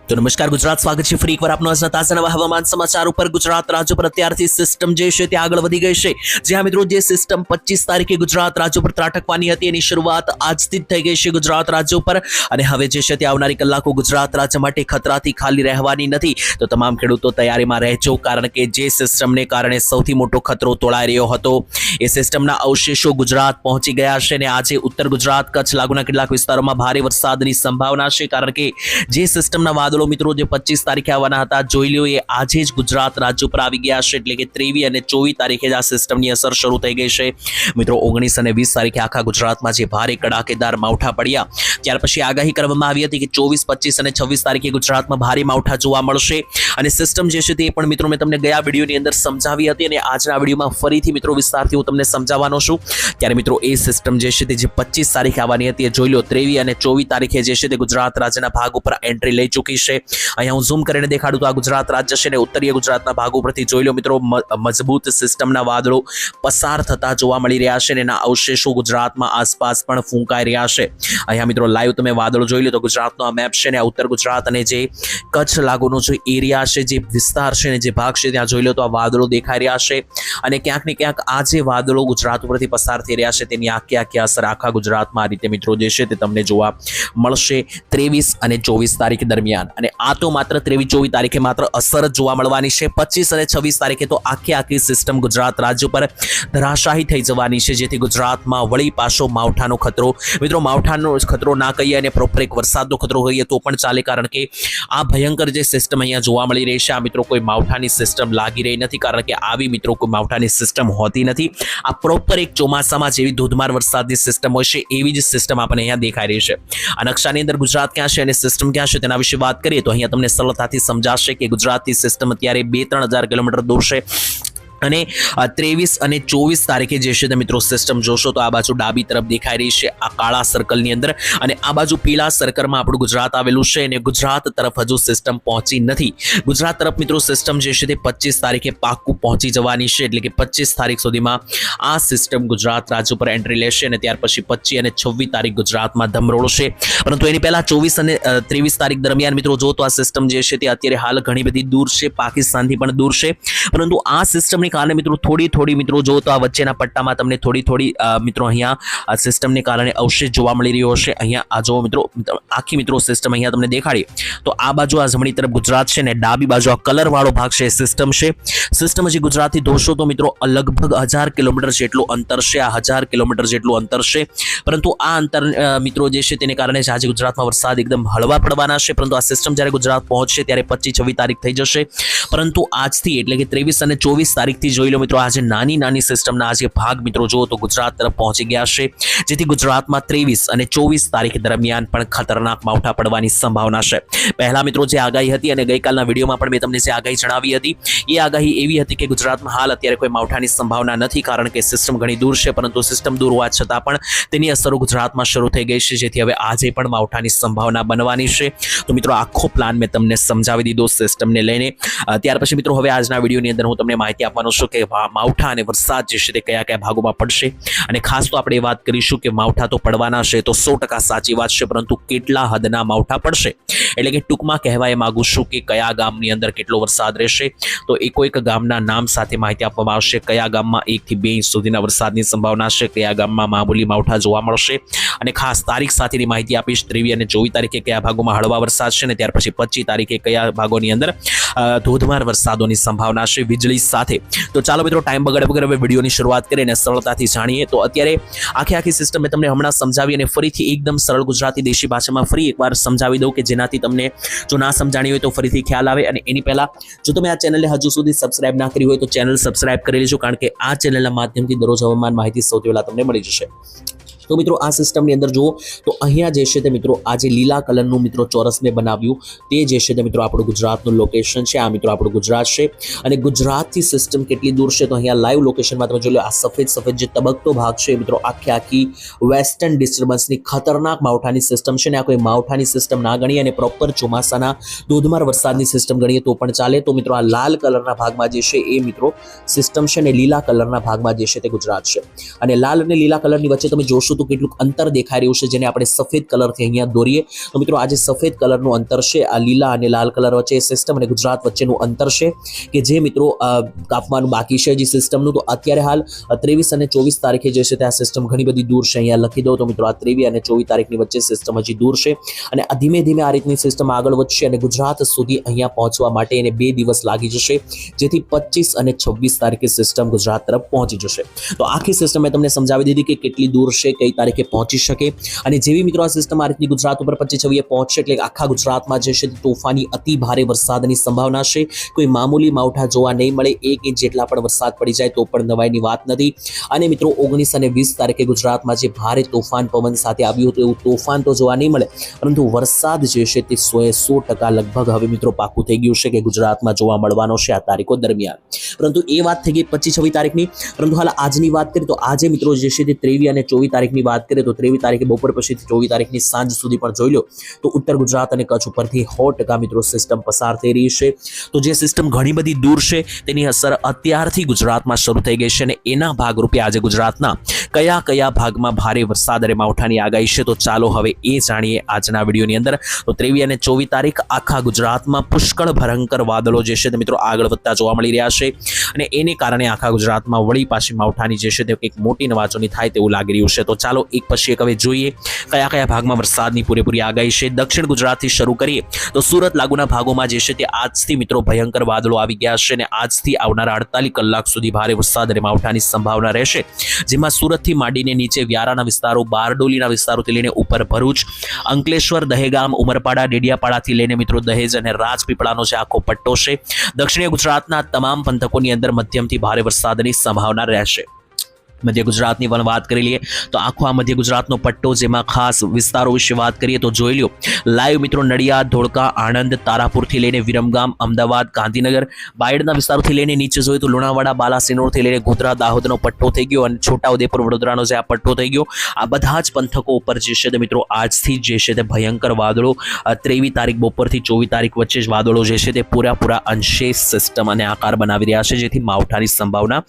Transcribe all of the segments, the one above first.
તો નમસ્કાર ગુજરાત, સ્વાગત છે ફરી એકવાર આપનો આજના તાજા નવા હવામાન સમાચાર ઉપર। ગુજરાત રાજ્ય પર અત્યારથી સિસ્ટમ જે છે તે આગળ વધી ગઈ છે। જ્યાં મિત્રો જે સિસ્ટમ 25 તારીખે ગુજરાત રાજ્ય પર ત્રાટકવાની હતી એની શરૂઆત આજથી જ થઈ ગઈ છે ગુજરાત રાજ્ય ઉપર। અને હવે જે છે તે આવનારી કલાકો ગુજરાત રાજ્ય માટે ખતરાથી ખાલી રહેવાની નથી। તો તમામ ખેડૂતો તૈયારીમાં રહેજો, કારણ કે જે સિસ્ટમને કારણે સૌથી મોટો ખતરો તોળાઈ રહ્યો હતો એ સિસ્ટમના અવશેષો ગુજરાત પહોંચી ગયા છે। અને આજે ઉત્તર ગુજરાત, કચ્છ લાગુના કેટલાક વિસ્તારોમાં ભારે વરસાદની સંભાવના છે, કારણ કે જે સિસ્ટમના વાદળો મિત્રો જે 25 તારીખે આવવાના હતા જોઈ લ્યો એ આજે જ ગુજરાત રાજ્ય પર આવી ગયા છે। એટલે કે 23 અને 24 તારીખે જ આ સિસ્ટમની અસર શરૂ થઈ ગઈ છે મિત્રો। 19 અને 20 તારીખે આખા ગુજરાતમાં જે ભારે કડાકેદાર માવઠા પડ્યા, ત્યાર પછી આગાહી કરવામાં આવી હતી કે 24, 25 અને 26 તારીખે ગુજરાતમાં ભારે માવઠા જોવા મળશે। અને સિસ્ટમ જે છે તે પણ મિત્રો મેં તમને ગયા વિડીયોની અંદર સમજાવી હતી અને આજના વિડીયોમાં ફરીથી મિત્રો વિસ્તારથી હું તમને સમજાવવાનો છું। ત્યારે મિત્રો એ સિસ્ટમ જે છે તે જે 25 તારીખે આવવાની હતી એ જોઈ લો 23 અને 24 તારીખે જે છે તે ગુજરાત રાજ્યના ભાગ ઉપર એન્ટ્રી લઈ ચૂકી છે। અહીંયા હું ઝૂમ કરીને દેખાડું તો આ ગુજરાત રાજ્ય છે ને ઉત્તરીય ગુજરાતના ભાગ ઉપરથી જોઈ લો મિત્રો મજબૂત સિસ્ટમના વાદળો પસાર થતા જોવા મળી રહ્યા છે અને એના અવશેષો ગુજરાતમાં આસપાસ પણ ફૂંકાઈ રહ્યા છે। અહીંયા મિત્રો લાઈવ તમે વાદળો જોઈ લો તો ગુજરાતનો આ મેપ છે ને આ ઉત્તર ગુજરાત અને જે કચ્છ લાગુનો જે એરિયા છે, જે વિસ્તાર છે ને જે ભાગ છે ત્યાં જોઈ લો તો આ વાદળો દેખાઈ રહ્યા છે। અને ક્યાંક ને ક્યાંક આ જે વાદળો ગુજરાત ઉપરથી પસાર થઈ રહ્યા છે તેની આખી અસર આખા ગુજરાતમાં આ રીતે મિત્રો જે છે તે તમને જોવા મળશે 23 અને 24 તારીખ દરમિયાન। અને આ તો માત્ર 23-24 તારીખે માત્ર અસર જ જોવા મળવાની છે। 25 અને 26 તારીખે તો આખી સિસ્ટમ ગુજરાત રાજ્ય પર ધરાશાયી થઈ જવાની છે, જેથી ગુજરાતમાં વળી પાછો માવઠાનો ખતરો, મિત્રો માવઠાનો ખતરો ના કહીએ અને પ્રોપર એક વરસાદનો ખતરો કહીએ તો પણ ચાલે, કારણ કે આ ભયંકર જે સિસ્ટમ અહીંયા જોવા મળી રહી છે આ મિત્રો કોઈ માવઠાની સિસ્ટમ લાગી રહી નથી, કારણ કે આવી મિત્રો કોઈ માવઠાની સિસ્ટમ હોતી નથી। આ પ્રોપર એક ચોમાસામાં જેવી ધોધમાર વરસાદની સિસ્ટમ હોય છે એવી જ સિસ્ટમ આપણને અહીંયા દેખાઈ રહી છે। આ નકશાની અંદર ગુજરાત ક્યાં છે અને સિસ્ટમ ક્યાં છે તેના વિશે વાત કરીએ તો અહીંયા તમને સરળતાથી સમજાશે કે ગુજરાતની સિસ્ટમ અત્યારે 2-3 હજાર કિલોમીટર દૂર છે। અને 23 અને 24 તારીખે જે છે મિત્રો સિસ્ટમ જોશો તો આ બાજુ ડાબી તરફ દેખાઈ રહી છે આ કાળા સર્કલની અંદર, અને આ બાજુ પીળા સર્કલમાં આપણું ગુજરાત આવેલું છે અને ગુજરાત તરફ હજુ સિસ્ટમ પહોંચી નથી। ગુજરાત તરફ મિત્રો સિસ્ટમ જે છે તે 25 તારીખે પાક્કું પહોંચી જવાની છે, એટલે કે 25 તારીખ સુધીમાં આ સિસ્ટમ ગુજરાત રાજ્ય પર એન્ટ્રી લેશે અને ત્યાર પછી 25 અને 26 તારીખ ગુજરાતમાં ધમરોળશે। પરંતુ એની પહેલા 24 અને 23 તારીખ દરમિયાન મિત્રો જો તો આ સિસ્ટમ જે છે તે અત્યારે હાલ ઘણી બધી દૂર છે, પાકિસ્તાનથી પણ દૂર છે, પરંતુ આ સિસ્ટમ કારણે મિત્રો થોડી મિત્રો જો તો આ વચ્ચેના પટ્ટામાં તમને થોડી મિત્રો અહીંયા આ સિસ્ટમને કારણે અવશેષ જોવા મળી રહ્યો હશે। અહીંયા આ જો મિત્રો આખી મિત્રો સિસ્ટમ અહીંયા તમને દેખાડી તો આ બાજુ આ જમણી તરફ ગુજરાત છે ને ડાબી બાજુ આ કલર વાળો ભાગ છે સિસ્ટમ છે। સિસ્ટમ હજી ગુજરાતથી દોશો તો મિત્રો લગભગ 1000 કિલોમીટર જેટલું અંતર છે, આ 1000 કિલોમીટર જેટલું અંતર છે, પરંતુ આ અંતર મિત્રો જે છે તેને કારણે આજે ગુજરાતમાં વરસાદ એકદમ હળવા પડવાના છે। પરંતુ આ સિસ્ટમ જ્યારે ગુજરાત પહોંચશે ત્યારે 25-26 તારીખ થઈ જશે, પરંતુ આજથી એટલે કે 23 અને 24 તારીખથી જોઈ લો મિત્રો આજે નાની સિસ્ટમના આજે ભાગ મિત્રો જો તો ગુજરાત તરફ પહોંચી ગયા છે, જેથી ગુજરાતમાં 23 અને 24 તારીખ દરમિયાન પણ ખતરનાક માવઠા પડવાની સંભાવના છે। પહેલા મિત્રો જે આગાહી હતી અને ગઈકાલના વિડીયોમાં પણ મેં તમને જે આગાહી જણાવી હતી એ આગાહી એવી હતી કે ગુજરાતમાં હાલ અત્યારે કોઈ માવઠાની સંભાવના નથી, કારણ કે સિસ્ટમ ઘણી દૂર છે, પરંતુ સિસ્ટમ દૂર હોવા છતાં પણ તેની અસરો ગુજરાતમાં શરૂ થઈ ગઈ છે, જેથી હવે આજે પણ માવઠાની સંભાવના બનવાની છે। તો મિત્રો આખો પ્લાન મેં તમને સમજાવી દીધો સિસ્ટમને લઈને। ત્યાર પછી મિત્રો હવે આજના વિડીયોની અંદર હું તમને માહિતી આપવાનો છું કે માવઠા અને વરસાદ જે છે તે કયા ભાગોમાં પડશે, અને ખાસ તો આપણે વાત કરીશું કે માવઠા તો પડવાના છે તો 100% સાચી વાત છે, પરંતુ કેટલા હદના માવઠા પડશે, એટલે કે ટૂંકમાં કહેવાય માંગુ છું કે કયા ગામની અંદર કેટલો વરસાદ રહેશે। તો એક ગામના નામ સાથે માહિતી આપવામાં આવશે, કયા ગામમાં 1 થી 2 ઇંચ સુધીના વરસાદની સંભાવના છે, કયા ગામમાં મામૂલી માવઠા જોવા મળશે, અને ખાસ તારીખ સાથેની માહિતી આપીશ। 23 અને 24 તારીખે કયા ભાગોમાં હળવા વરસાદ છે, અને ત્યાર પછી 25 તારીખે કયા ભાગોની અંદર ધોધમાર વરસાદોની સંભાવના છે વીજળી સાથે। તો ચાલો મિત્રો ટાઈમ બગાડ્યા વગર હવે વિડીયોની શરૂઆત કરીને સરળતાથી જાણીએ। તો અત્યારે આખી સિસ્ટમ મેં તમને હમણાં સમજાવી અને ફરીથી એકદમ સરળ ગુજરાતી દેશી ભાષામાં ફરી એકવાર સમજાવી દઉં કે જેનાથી તમને જો ના સમજાણી હોય તો ફરીથી ખ્યાલ આવે। અને એની પહેલા જો તમે આ ચેનલને હજુ સુધી સબસ્ક્રાઇબ ના કરી હોય તો ચેનલ સબસ્ક્રાઇબ કરી લેજો, કારણ કે આ ચેનલના માધ્યમથી દરરોજ હવામાન માહિતી સૌથી પહેલા તમને મળી જશે। તો મિત્રો આ સિસ્ટમની અંદર જુઓ તો અહીંયા જે છે તે મિત્રો આ જે લીલા કલરનું મિત્રો ચોરસ મેં બનાવ્યું તે જે છે તે મિત્રો આપણું ગુજરાતનું લોકેશન છે। આ મિત્રો આપણું ગુજરાત છે અને ગુજરાતથી સિસ્ટમ કેટલી દૂર છે તો અહીંયા લાઈવ લોકેશનમાં તમે જોઈ લો આ સફેદ જે તબકતો ભાગ છે મિત્રો આખી વેસ્ટર્ન ડિસ્ટર્બન્સની ખતરનાક માવઠાની સિસ્ટમ છે, ને આ કોઈ માવઠાની સિસ્ટમ ના ગણીએ અને પ્રોપર ચોમાસાના ધોધમાર વરસાદની સિસ્ટમ ગણીએ તો પણ ચાલે। તો મિત્રો આ લાલ કલરના ભાગમાં જે છે એ મિત્રો સિસ્ટમ છે, અને લીલા કલરના ભાગમાં જે છે તે ગુજરાત છે। અને લાલ અને લીલા કલરની વચ્ચે તમે જોશો તો કેટલુંક અંતર દેખાઈ રહ્યું છે, જેને આપણે સફેદ કલરથી અહીંયા દોરીએ તો મિત્રો આ જે સફેદ કલરનું અંતર છે, આ લીલા અને લાલ કલર વચ્ચે સિસ્ટમ અને ગુજરાત વચ્ચેનું અંતર છે કે જે મિત્રો કાપવાનું બાકી છે જે સિસ્ટમનું. તો અત્યારે હાલ 23 અને 24 તારીખે જે છે તે આ સિસ્ટમ ઘણી બધી દૂર છે. અહીંયા લખી દઉં તો મિત્રો આ 23 અને 24 તારીખની વચ્ચે સિસ્ટમ હજી દૂર છે અને ધીમે ધીમે આ રીતની સિસ્ટમ આગળ વધશે અને ગુજરાત સુધી અહીંયા પહોંચવા માટે એને 2 દિવસ લાગી જશે, જેથી 25 અને 26 તારીખે સિસ્ટમ ગુજરાત તરફ પહોંચી જશે. તો આખી સિસ્ટમ મેં તમને સમજાવી દીધી કે કેટલી દૂર છે, કઈ તારીખે પહોંચી શકે અને જેવી મિત્રો આ સિસ્ટમ આ રીતની ગુજરાત ઉપર 25-26 પહોંચશે એટલે આખા ગુજરાતમાં જે છે તોફાની અતિ ભારે વરસાદની સંભાવના છે. કોઈ મામૂલી માવઠા જોવા નહીં મળે, 1 ઇંચ જેટલા પણ વરસાદ પડી જાય તો પણ નવાઈની વાત નથી. અને મિત્રો 19 અને 20 તારીખે ગુજરાતમાં જે ભારે તોફાન પવન સાથે આવ્યું હતું એવું તોફાન તો જોવા નહીં મળે, પરંતુ વરસાદ જે છે તે 100% લગભગ હવે મિત્રો પાકું થઈ ગયું છે કે ગુજરાતમાં જોવા મળવાનો છે આ તારીખો દરમિયાન. પરંતુ એ વાત થઈ ગઈ 25-26 તારીખની. પરંતુ હાલ આજની વાત કરીએ તો આજે મિત્રો જે છે તે 23 અને 24 તારીખની વાત કરીએ તો 23 તારીખે બપોર પછીથી 24 તારીખની સાંજ સુધી પણ જોઈ લો તો ઉત્તર ગુજરાત અને કચ્છ ઉપરથી 100% મિત્રો સિસ્ટમ પસાર થઈ રહી છે. તો જે સિસ્ટમ ઘણી બધી દૂર છે તેની અસર અત્યારથી ગુજરાતમાં શરૂ થઈ ગઈ છે અને એના ભાગરૂપે આજે ગુજરાતના કયા કયા ભાગમાં ભારે વરસાદ અને માવઠાની આગાહી છે તો ચાલો હવે એ જાણીએ આજના વિડીયોની અંદર. તો 23 અને 24 તારીખ આખા ગુજરાતમાં પુષ્કળ ભયંકર વાદળો જે છે તે મિત્રો આગળ વધતા જોવા મળી રહ્યા છે અને એને કારણે આખા ગુજરાતમાં વળી પાછી માવઠાની જે છે તે એક મોટી નવાજોની થાય તેવું લાગી રહ્યું છે. તો ચાલો એક પછી એક હવે જોઈએ કયા કયા ભાગમાં વરસાદની પૂરેપૂરી આગાહી છે. દક્ષિણ ગુજરાતથી શરૂ કરીએ તો સુરત લાગુના ભાગોમાં જે છે તે આજથી મિત્રો ભયંકર વાદળો આવી ગયા છે અને આજથી આવનારા 48 કલાક સુધી ભારે વરસાદ અને માવઠાની સંભાવના રહેશે, જેમાં સુરતથી માંડીને નીચે વ્યારાના વિસ્તારો, બારડોલીના વિસ્તારોથી લઈને ઉપર ભરૂચ, અંકલેશ્વર, દહેગામ, ઉમરપાડા, ડેડિયાપાડાથી લઈને મિત્રો દહેજ અને રાજપીપળાનો જે આખો પટ્ટો છે. દક્ષિણીય ગુજરાતના તમામ પંથકોની અંદર મધ્યમથી ભારે વરસાદની સંભાવના રહેશે. મધ્ય ગુજરાતની પણ વાત કરી લઈએ તો આખો આ મધ્ય ગુજરાતનો પટ્ટો, જેમાં ખાસ વિસ્તારો વિશે વાત કરીએ તો જોઈ લો લાઈવ મિત્રો નડિયાદ, ધોળકા, આણંદ, તારાપુરથી લઈને વિરમગામ, અમદાવાદ, ગાંધીનગર, બાયડના વિસ્તારોથી લઈને નીચે જોઈએ તો લુણાવાડા, બાલાસિનોરથી લઈને ગોધરા, દાહોદનો પટ્ટો થઈ ગયો અને છોટાઉદેપુર, વડોદરાનો જે આ પટ્ટો થઈ ગયો. આ બધા જ પંથકો ઉપર જે છે તે મિત્રો આજથી જે છે તે ભયંકર વાદળો 23 તારીખ બપોરથી 24 તારીખ વચ્ચે જ વાદળો જે છે તે પૂરા અંશે સિસ્ટમ અને આકાર બનાવી રહ્યા છે, જેથી માવઠાની સંભાવના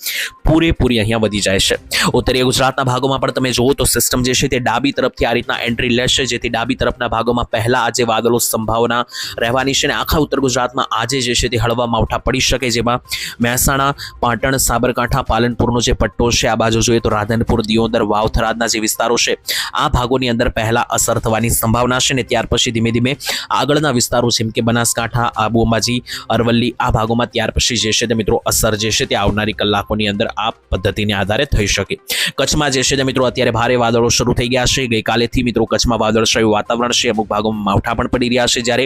પૂરેપૂરી અહીંયા વધી જાય છે. ઉત્તરીય ગુજરાતના ભાગોમાં પણ તમે જુઓ તો સિસ્ટમ જે છે તે ડાબી તરફથી આ રીતના એન્ટ્રી લેશે, જેથી ડાબી તરફના ભાગોમાં પહેલા આજે વાદળો સંભાવના રહેવાની છે અને આખા ઉત્તર ગુજરાતમાં આજે જે છે તે હળવા માવઠા પડી શકે, જેમાં મહેસાણા, પાટણ, સાબરકાંઠા, પાલનપુરનો જે પટ્ટો છે, આ બાજુ જોઈએ તો રાધનપુર, દિયોદર, વાવ, થરાદના જે વિસ્તારો છે આ ભાગોની અંદર પહેલા અસર થવાની સંભાવના છે અને ત્યાર પછી ધીમે ધીમે આગળના વિસ્તારો જેમ કે બનાસકાંઠા, આબુ અંબાજી, અરવલ્લી આ ભાગોમાં ત્યાર પછી જે છે તે મિત્રો અસર જે છે તે આવનારી કલાકોની અંદર આ પદ્ધતિને આધારે થઈ શકે. કચ્છમાં જે છે તે મિત્રો અત્યારે ભારે વાદળો શરૂ થઈ ગયા છે. ગઈકાલેથી મિત્રો કચ્છમાં વાદળછાયું વાતાવરણ છે, અમુક ભાગોમાં માવઠા પણ પડી રહ્યા છે, જ્યારે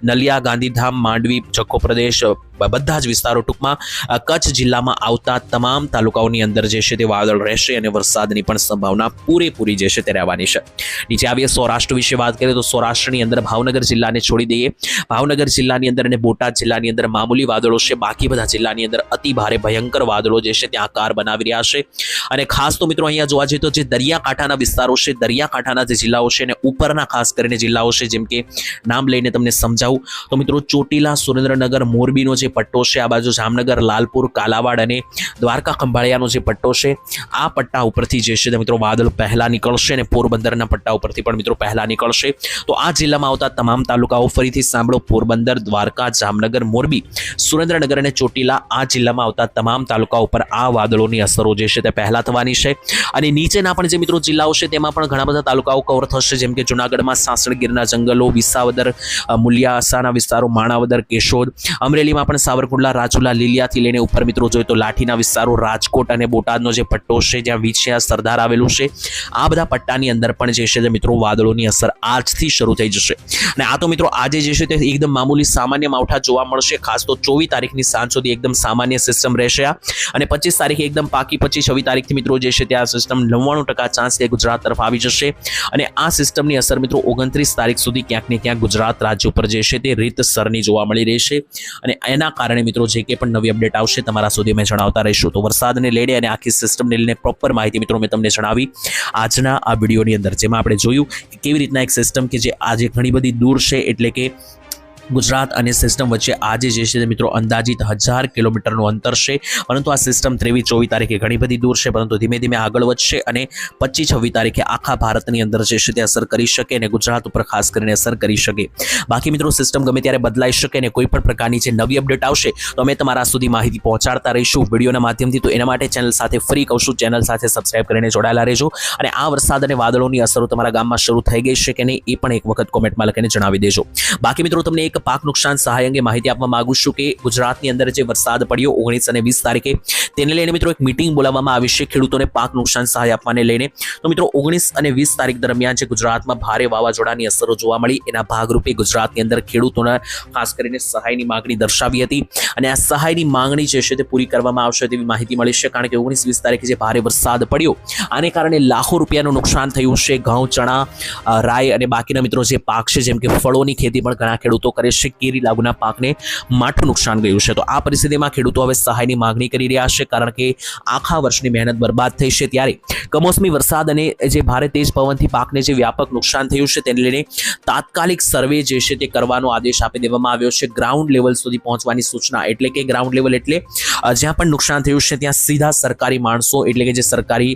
નલિયા, ગાંધીધામ, માંડવી, જખો પ્રદેશ બધા જ વિસ્તારો ટૂંકમાં કચ્છ જિલ્લામાં આવતા તમામ તાલુકાઓની અંદર જે છે તે વાદળ રહેશે અને વરસાદની પણ સંભાવના પૂરેપૂરી જે છે તે રહેવાની છે. નીચે આવીએ સૌરાષ્ટ્ર વિશે વાત કરીએ તો સૌરાષ્ટ્રની અંદર ભાવનગર જિલ્લાને છોડી દઈએ. ભાવનગર જિલ્લાની અંદર અને બોટાદ જિલ્લાની અંદર મામૂલી વાદળો છે, બાકી બધા જિલ્લાની અંદર અતિ ભારે ભયંકર વાદળો જે છે તે આકાર બનાવી રહ્યા છે. અને ખાસ તો મિત્રો અહીંયા જોવા જઈએ તો જે દરિયાકાંઠાના વિસ્તારો છે, દરિયાકાંઠાના જે જિલ્લાઓ છે અને ઉપરના ખાસ કરીને જિલ્લાઓ છે, જેમ કે નામ લઈને તમને સમજાવું તો મિત્રો ચોટીલા, સુરેન્દ્રનગર, મોરબીનો જે પટ્ટો છે, આ બાજુ જામનગર, લાલપુર, કાલાવાડ અને દ્વારકા ખંભાળિયાનો જે પટ્ટો છે, આ પટ્ટા ઉપરથી જે છે મિત્રો વાદળ પહેલા નીકળશે અને પોરબંદરના પટ્ટા ઉપરથી પણ મિત્રો પહેલા નીકળશે. તો આ જિલ્લામાં આવતા તમામ તાલુકાઓ ફરીથી સાંભળો: પોરબંદર, દ્વારકા, જામનગર, મોરબી, સુરેન્દ્રનગર અને ચોટીલા. આ જિલ્લામાં આવતા તમામ તાલુકાઓ ઉપર આ વાદળોની અસરો જે છે તે પહેલા થવાની છે. અને નીચેના પણ જે મિત્રો જિલ્લાઓ છે તેમાં પણ ઘણા બધા તાલુકાઓ કવર થશે, જેમ કે જૂનાગઢમાં સાસણગીરના જંગલો, વિસાવદર, મુલિયાસાના વિસ્તારો, માણાવદર, કેશોદ, અમરેલીમાં પણ સાવરકુંડલા, રાજુલા, લીલિયાથી લઈને ઉપર મિત્રો જોઈએ તો લાઠીના વિસ્તારો, રાજકોટ અને બોટાદનો જે પટ્ટો છે જ્યાં વિછિયા, સરદાર આવેલું છે, આ બધા પટ્ટાની અંદર પણ જે છે તે મિત્રો વાદળોની અસર આજથી શરૂ થઈ જશે. અને આ તો મિત્રો આજે જે છે તે એકદમ મામૂલી સામાન્ય માવઠા જોવા મળશે. ખાસ તો 24 તારીખની સાંજ સુધી એકદમ સામાન્ય સિસ્ટમ રહેશે આ, અને 25 તારીખે એકદમ પાકી 25-26 તારીખથી મિત્રો જે છે તે આ સિસ્ટમ 99% ચાન્સ કે ગુજરાત તરફ આવી જશે. અને આ સિસ્ટમની અસર મિત્રો 29 તારીખ સુધી ક્યાંક ને ક્યાંક ગુજરાત રાજ્ય ઉપર જે છે તે રીતસરની જોવા મળી રહેશે. અને એના કારણે મિત્રો જે કે પણ નવી અપડેટ આવશે તમારા સુધી અમે જણાવતા રહીશું. તો વરસાદને લઈને અને આખી સિસ્ટમને લઈને પ્રોપર માહિતી મિત્રો મેં તમને જણાવી આજના આ વિડીયોની અંદર, જેમાં આપણે જોયું કે કેવી રીતના એક સિસ્ટમ કે જે આજે ઘણી બધી દૂર છે, એટલે કે ગુજરાત અને સિસ્ટમ વચ્ચે આજે જે છે મિત્રો અંદાજિત 1000 કિલોમીટરનું અંતર છે, પરંતુ આ સિસ્ટમ 23-24 તારીખે ઘણી બધી દૂર છે, પરંતુ ધીમે ધીમે આગળ વધશે અને 25-26 તારીખે આખા ભારતની અંદર જે છે તે અસર કરી શકે અને ગુજરાત ઉપર ખાસ કરીને અસર કરી શકે. બાકી મિત્રો સિસ્ટમ ગમે ત્યારે બદલાઈ શકે અને કોઈ પણ પ્રકારની જે નવી અપડેટ આવશે તો અમે તમારા સુધી માહિતી પહોંચાડતા રહીશું વિડીયોના માધ્યમથી. તો એના માટે ચેનલ સાથે ફરી કહું છું, ચેનલ સાથે સબસ્ક્રાઇબ કરીને જોડાયેલા રહેજો અને આ વરસાદ અને વાદળોની અસરો તમારા ગામમાં શરૂ થઈ ગઈ છે કે નહીં એ પણ એક વખત કોમેન્ટમાં લખીને જણાવી દેજો. બાકી મિત્રો તમને એક પાક નુકસાન સહાય અંગે માહિતી આપવા માંગુ છું કે ગુજરાતની અંદર જે વરસાદ પડ્યો 19 અને 20 તારીખે તેને લઈને મિત્રો એક મીટિંગ બોલાવવામાં આવી છે ખેડૂતોને પાક નુકસાન સહાય આપવાને લઈને. તો મિત્રો 19 અને 20 તારીખ દરમિયાન જે ગુજરાતમાં ભારે વાવાઝોડાની અસરો જોવા મળી એના ભાગરૂપે ગુજરાતની અંદર ખેડૂતોને ખાસ કરીને સહાયની માંગણી દર્શાવી હતી અને આ સહાયની માંગણી જે છે તે પૂરી કરવામાં આવશે તેવી માહિતી મળી છે, કારણ કે 19-20 તારીખે જે ભારે વરસાદ પડ્યો આને કારણે લાખો રૂપિયાનું નુકસાન થયું છે. ઘઉં, ચણા, રાઈ અને બાકીના મિત્રો જે પાક છે જેમ કે ફળોની ખેતી પણ ઘણા ખેડૂતો કરે છે, કેરી લાગુના પાકને માઠું નુકસાન ગયું છે. તો આ પરિસ્થિતિમાં ખેડૂતો હવે સહાયની માંગણી કરી રહ્યા છે, કારણ કે આખા વર્ષની મહેનત બરબાદ થઈ છે. ત્યારે કમોસમી વરસાદ અને જે ભારે તેજ પવનથી પાકને જે વ્યાપક નુકસાન થયું છે તેને લઈને તાત્કાલિક સર્વે જે છે તે કરવાનો આદેશ આપી દેવામાં આવ્યો છે. ગ્રાઉન્ડ લેવલ સુધી પહોંચવાની સૂચના, એટલે કે ગ્રાઉન્ડ લેવલ એટલે જ્યાં પણ નુકસાન થયું છે ત્યાં સીધા સરકારી માણસો એટલે કે જે સરકારી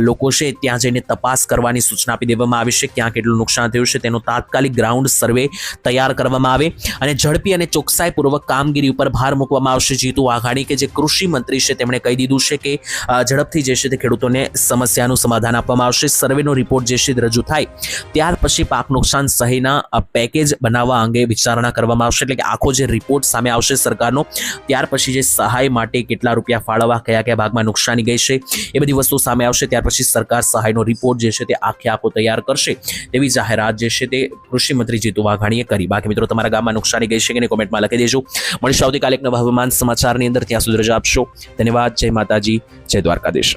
લોકો છે ત્યાં જઈને તપાસ કરવાની સૂચના આપી દેવામાં આવી છે. ક્યાં કેટલું નુકસાન થયું છે તેનો તાત્કાલિક ગ્રાઉન્ડ સર્વે તૈયાર કરવામાં આવે અને ઝડપી અને ચોકસાઈપૂર્વક કામગીરી ઉપર ભાર મૂકવામાં આવશે. જીતુ વાઘાણી કે જે કૃષિ મંત્રી છે તેમણે કહી દીધું છે કે ઝડપથી જે છે તે ખેડૂતોને સમસ્યાનું સમાધાન આપવામાં આવશે. સર્વેનો રિપોર્ટ જે છે રજૂ થાય ત્યાર પછી પાક નુકસાન સહાયના પેકેજ બનાવવા અંગે વિચારણા કરવામાં આવશે, એટલે કે આખો જે રિપોર્ટ સામે આવશે સરકારનો ત્યાર પછી જે સહાય માટે કેટલા રૂપિયા ફાળવવા, કયા કયા ભાગમાં નુકસાની ગઈ છે એ બધી વસ્તુ સામે આવશે. ત્યાર પછી સરકાર સહાયનો રિપોર્ટ જે છે તે આખો તૈયાર કરશે તેવી જાહેરાત જે છે તે કૃષિ મંત્રી જીતુ વાઘાણીએ કરી. બાકી મિત્રો તમારા ગામમાં નુકસાની ગઈ છે કે નહીં કોમેન્ટમાં લખી દેજો. મળીશું આવતીકાલે એક નવા હવામાન સમાચારની અંદર. ત્યાં સુધી રજા આપશો. ધન્યવાદ. જય માતાજી, જય દ્વારકાધીશ.